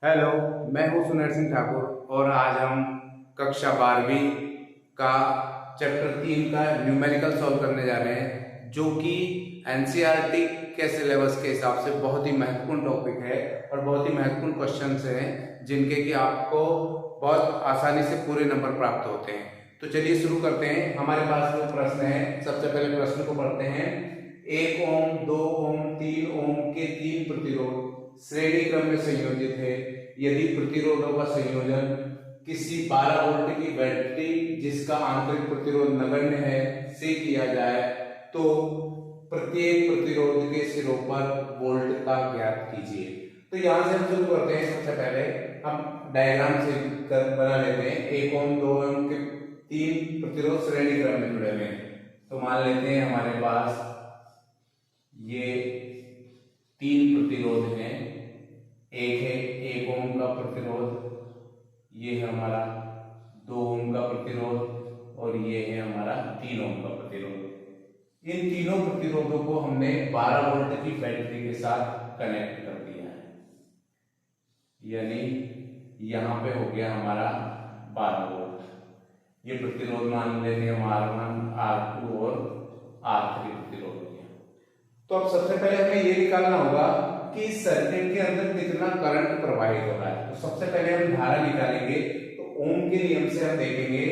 Hello, मैं हूं सुनील सिंह ठाकुर और आज हम कक्षा 12वीं का चैप्टर 3 का न्यूमेरिकल सॉल्व करने जा रहे हैं, जो कि एनसीईआरटी के सिलेबस के हिसाब से बहुत ही महत्वपूर्ण टॉपिक है और बहुत ही महत्वपूर्ण क्वेश्चंस हैं जिनके कि आपको बहुत आसानी से पूरे नंबर प्राप्त होते हैं। तो चलिए शुरू करते हैं। हमारे पास जो प्रश्न है, सबसे पहले प्रश्न को पढ़ते हैं। 1 ओम, 2 ओम, 3 ओम के 3 प्रतिरोध श्रेणी क्रम में संयोजित है यदि प्रतिरोधों का संयोजन किसी 12 वोल्ट की बैटरी जिसका आंतरिक प्रतिरोध नगण्य है से किया जाए तो प्रत्येक प्रतिरोध के सिरों पर वोल्टता ज्ञात कीजिए। तो यहां से हम शुरू करते हैं। सबसे पहले हम डायग्राम से बना लेते हैं। 1 ओम, 2 ओम के 3 प्रतिरोध श्रेणी क्रम में जुड़े हुए हैं। तो मान लेते हैं हमारे पास ये 3 प्रतिरोध हैं। एक है 1 ओम का प्रतिरोध, ये है हमारा 2 ओम का प्रतिरोध और ये है हमारा 3 ओम का प्रतिरोध। इन तीनों प्रतिरोधों को हमने 12 वोल्ट की बैटरी के साथ कनेक्ट कर दिया है, यानी यहां पे हो गया हमारा 12 वोल्ट। ये प्रतिरोध मान लेते हैं हम R1, R2 और R3 प्रतिरोध हो गया। तो अब सबसे पहले हमें ये निकालना होगा कि इस सर्किट के अंदर कितना करंट प्रवाहित हो रहा है। तो सबसे पहले हम धारा निकालेंगे। तो ओम के नियम से हम देखेंगे।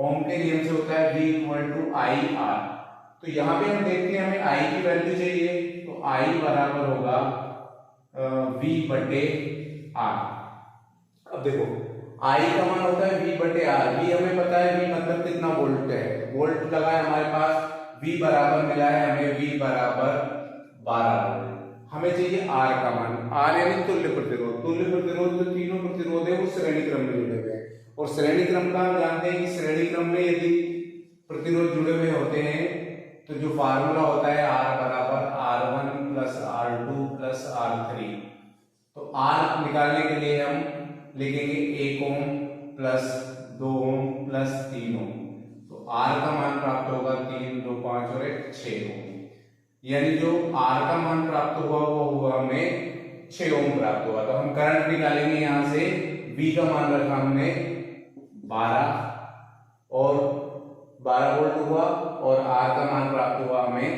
ओम के नियम से होता है V = IR। तो यहाँ पे हम देखते हैं हमें I की वैल्यू चाहिए, तो I बराबर होगा V/R। अब देखो I का मान होता है V/R। V हमें पता है, V मतलब कितना वोल्ट है, वोल्ट लगा है हमारे पास। V बराबर मिला है हमें, V बराबर 12 वोल्ट। हमें चाहिए R का मान। R यानी तुल्य प्रतिरोध। तुल्य प्रतिरोध जो तीनों प्रतिरोध है वो श्रेणी क्रम में जुड़े हुए हैं और श्रेणी क्रम का हम जानते हैं कि श्रेणी क्रम में यदि प्रतिरोध जुड़े हुए होते हैं तो जो फार्मूला होता है R बराबर R1 + R2 + R3। तो R निकालने के लिए हम लिखेंगे 1 ओम + 2 ओम + 3 ओम। तो R का मान प्राप्त होगा 3, 2, 5 और 1 6 ओम। यानी जो R का मान प्राप्त हुआ वो हुआ हमें 6 ओम प्राप्त हुआ। तो हम करंट निकालेंगे यहां से। V का मान रखा हमने 12 और 12 वोल्ट हुआ और R का मान प्राप्त हुआ हमें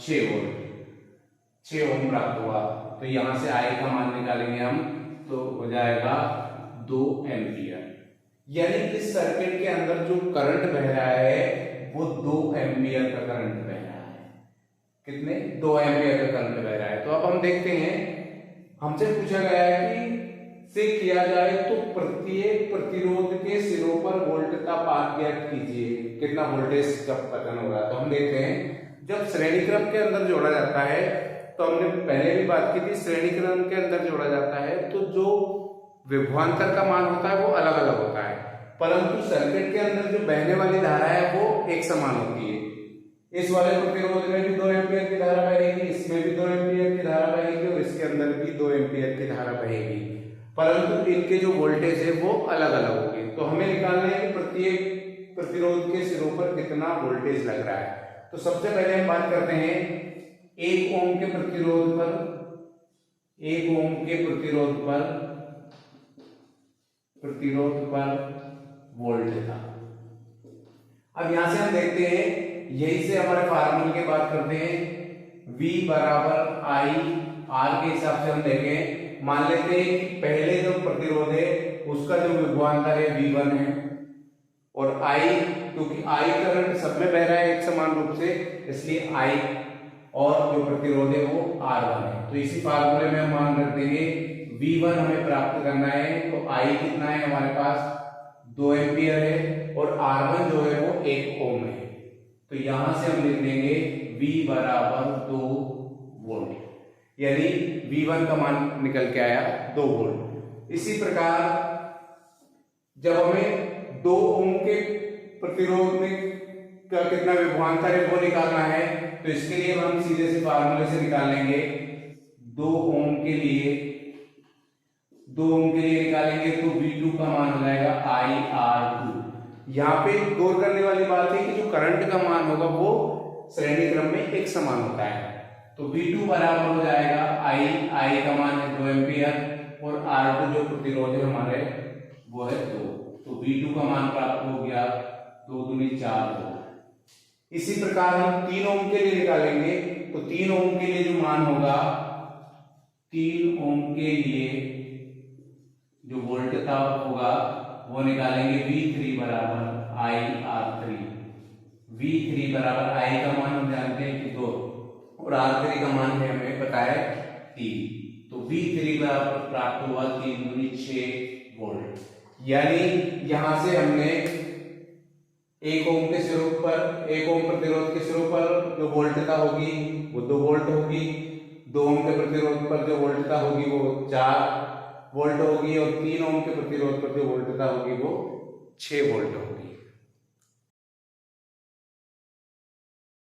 6 वोल्ट, 6 ओम प्राप्त हुआ। तो यहां से I का मान निकालेंगे हम, तो हो जाएगा 2 एम्पियर। यानी इस सर्किट के अंदर जो करंट बह रहा है वो 2 एम्पियर का करंट बह रहा है। कितने? 2 एम्पियर का करंट बह रहा है। तो अब हम देखते हैं, हमसे पूछा गया है कि से किया जाए तो प्रत्येक प्रतिरोध के सिरों पर वोल्टता ज्ञात कीजिए, कितना वोल्टेज का पतन हो रहा है। तो हम देखते हैं जब श्रेणी क्रम के अंदर जोड़ा जाता है, तो हमने पहले भी बात की थी, श्रेणी क्रम के अंदर जोड़ा जाता है तो जो विभवांतर का मान होता है वो अलग अलग होता है, परंतु सर्किट के अंदर जो बहने वाली धारा है वो एक समान होती है। इस वाले प्रतिरोध में भी 2 एम्पियर की धारा बहेगी, इसमें भी 2 एम्पियर की धारा बहेगी और इसके अंदर भी 2 एम्पियर की धारा बहेगी, परंतु इनके जो वोल्टेज है वो अलग अलग होंगे। तो हमें निकालना है कि प्रत्येक प्रतिरोध के सिरों पर कितना वोल्टेज लग रहा है। तो सबसे पहले हम बात करते हैं 1 ओम के प्रतिरोध पर। 1 ओम के प्रतिरोध पर वोल्टता। अब यहां से हम देखते हैं, यही से हमारे फार्मूले की बात करते हैं। V बराबर I, R के हिसाब से हम देखें, मान लेते हैं कि पहले जो प्रतिरोध है उसका जो विभवांतर है V1 है और I, क्योंकि I करंट सब में बह रहा है एक समान रूप से, इसलिए I और जो प्रतिरोध है वो R1 है। तो इसी फार्मूले में हम मान रख देंगे V1 हमें प्राप्त करना है, तो I कितना है हमारे पास 2 एम्पियर है और R1 जो है वो 1 ओम है। तो यहां से हम लिख देंगे V बराबर 2 वोल्ट, यानी V1 का मान निकल के आया 2 वोल्ट। इसी प्रकार जब हमें 2 ओम के प्रतिरोध में का कितना विभवांतर है वो निकालना है, तो इसके लिए हम सीधे से फार्मूले से निकाल लेंगे। 2 ओम के लिए निकालेंगे तो V2 का मान हो जाएगा IR2। यहाँ पे गौर करने वाली बात है कि जो करंट का मान होगा वो श्रेणी क्रम में एक समान होता है। तो V2 बराबर हो जाएगा I का मान है 2 एम्पियर और R2 जो प्रतिरोध है हमारे वो है 2। तो V2 का मान प्राप्त हो गया 2 दूनी 4 वोल्ट। इसी प्रकार हम 3 ओम के लिए निकालेंगे। तो 3 ओम के लिए जो मान होगा, 3 ओम के लिए जो वोल्टता होगा वो निकालेंगे V3 बराबर IR3। V3 बराबर I का मान हम जानते हैं कि 2 और R3 का मान है हमें पता है 3। तो V3 बराबर प्राप्त हुआ 3 दूनी 6 वोल्ट। यानी यहां से हमने 1 ओम के सिरों पर, 1 ओम प्रतिरोध के सिरों पर जो वोल्टता होगी वो 2 वोल्ट होगी। 2 ओम के प्रतिरोध पर जो वोल्टता होगी वो 4 वोल्ट होगी और 3 ओम के प्रतिरोध पर जो वोल्टता होगी वो 6 वोल्ट होगी।